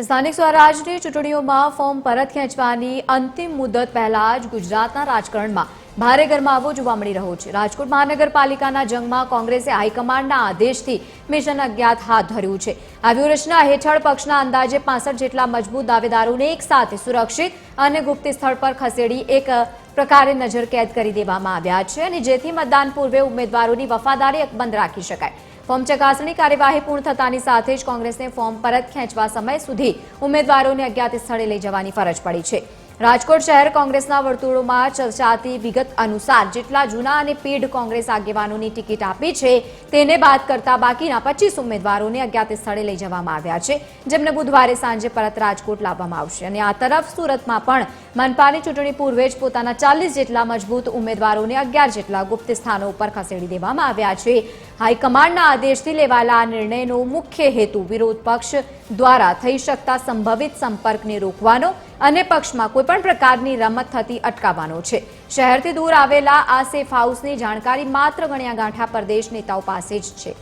સ્થાનિક સ્વરાજની ચૂંટણીઓમાં ફોર્મ પરત ખેંચવાની અંતિમ મુદત પહેલા જ ગુજરાતના રાજકારણમાં ભારે ગરમાવો જોવા મળી રહ્યો છે। રાજકોટ મહાનગરપાલિકાના જંગમાં કોંગ્રેસે હાઈકમાન્ડના આદેશથી મિશન અજ્ઞાત હાથ ધર્યું છે। આ વ્યૂહરચના હેઠળ પક્ષના અંદાજે 65 જેટલા મજબૂત દાવેદારોને એકસાથે સુરક્ષિત અને ગુપ્ત સ્થળ પર ખસેડી એક પ્રકારે નજરકેદ કરી દેવામાં આવ્યા છે અને જેથી મતદાન પૂર્વે ઉમેદવારોની વફાદારી અકબંધ રાખી શકાય। ફોર્મ ચકાસણી કાર્યવાહી પૂર્ણ થતાની સાથે જ કોંગ્રેસને ફોર્મ પરત ખેંચવા સમય સુધી ઉમેદવારોને અજ્ઞાત સ્થળે લઈ જવાની ફરજ પડી છે। રાજકોટ શહેર કોંગ્રેસના વર્તુળોમાં ચર્ચાતી વિગત અનુસાર જેટલા જૂના અને પીઢ કોંગ્રેસ આગેવાનોની ટિકિટ આપી છે તેને બાદ કરતા બાકીના 25 ઉમેદવારોને અજ્ઞાત સ્થળે લઈ જવામાં આવ્યા છે, જેમને બુધવારે સાંજે પરત રાજકોટ લાવવામાં આવશે। અને આ તરફ સુરતમાં પણ મનપાની ચૂંટણી પૂર્વે જ પોતાના 40 જેટલા મજબૂત ઉમેદવારોને 11 જેટલા ગુપ્ત સ્થાનો ઉપર ખસેડી દેવામાં આવ્યા છે। હાઈકમાન્ડના આદેશથી લેવાયેલા આ નિર્ણયનો મુખ્ય હેતુ વિરોધ પક્ષ દ્વારા થઈ શકતા સંભવિત સંપર્કને રોકવાનો અને પક્ષમાં કોઈપણ પ્રકારની રમત થતી અટકાવવાનો છે। શહેરથી દૂર આવેલા આ સેફ હાઉસની જાણકારી માત્ર ગણ્યા ગાંઠા પ્રદેશ નેતાઓ પાસે જ છે।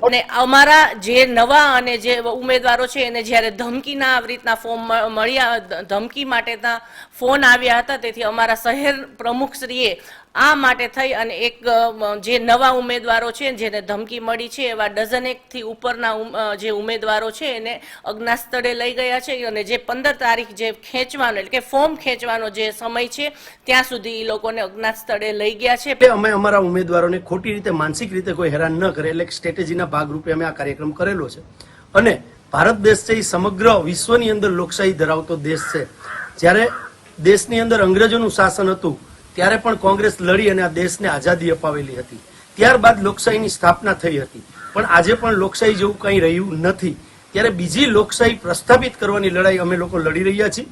અને અમારા જે નવા અને જે ઉમેદવારો છે એને જ્યારે ધમકીના આવી રીતના ફોર્મ મળ્યા, ધમકી માટેના ફોન આવ્યા હતા, તેથી અમારા શહેર પ્રમુખશ્રીએ આ માટે થઈ અને એક જે નવા ઉમેદવારો છે જેને ધમકી મળી છે એવા ડઝનેકથી ઉપરના જે ઉમેદવારો છે એને અજ્ઞાત સ્થળે લઈ ગયા છે અને જે 15 તારીખ જે ખેંચવાનો એટલે કે ફોર્મ ખેંચવાનો જે સમય છે ત્યાં સુધી એ લોકોને અજ્ઞાત સ્થળે લઈ ગયા છે। અમે અમારા ઉમેદવારોને ખોટી રીતે માનસિક રીતે કોઈ હેરાન ન કરે એટલે સ્ટ્રેટેજીના ભાગરૂપે અમે આ કાર્યક્રમ કરેલો છે। અને ભારત દેશ છે એ સમગ્ર વિશ્વની અંદર લોકશાહી ધરાવતો દેશ છે। જ્યારે દેશની અંદર અંગ્રેજોનું શાસન હતું ત્યારે પણ કોંગ્રેસ લડી અને આ દેશને આઝાદી અપાવેલી હતી। ત્યારબાદ લોકશાહીની સ્થાપના થઈ હતી, પણ આજે પણ લોકશાહી જેવું કંઈ રહ્યું નથી। ત્યારે બીજી લોકશાહી પ્રસ્થાપિત કરવાની લડાઈ અમે લોકો લડી રહ્યા છીએ।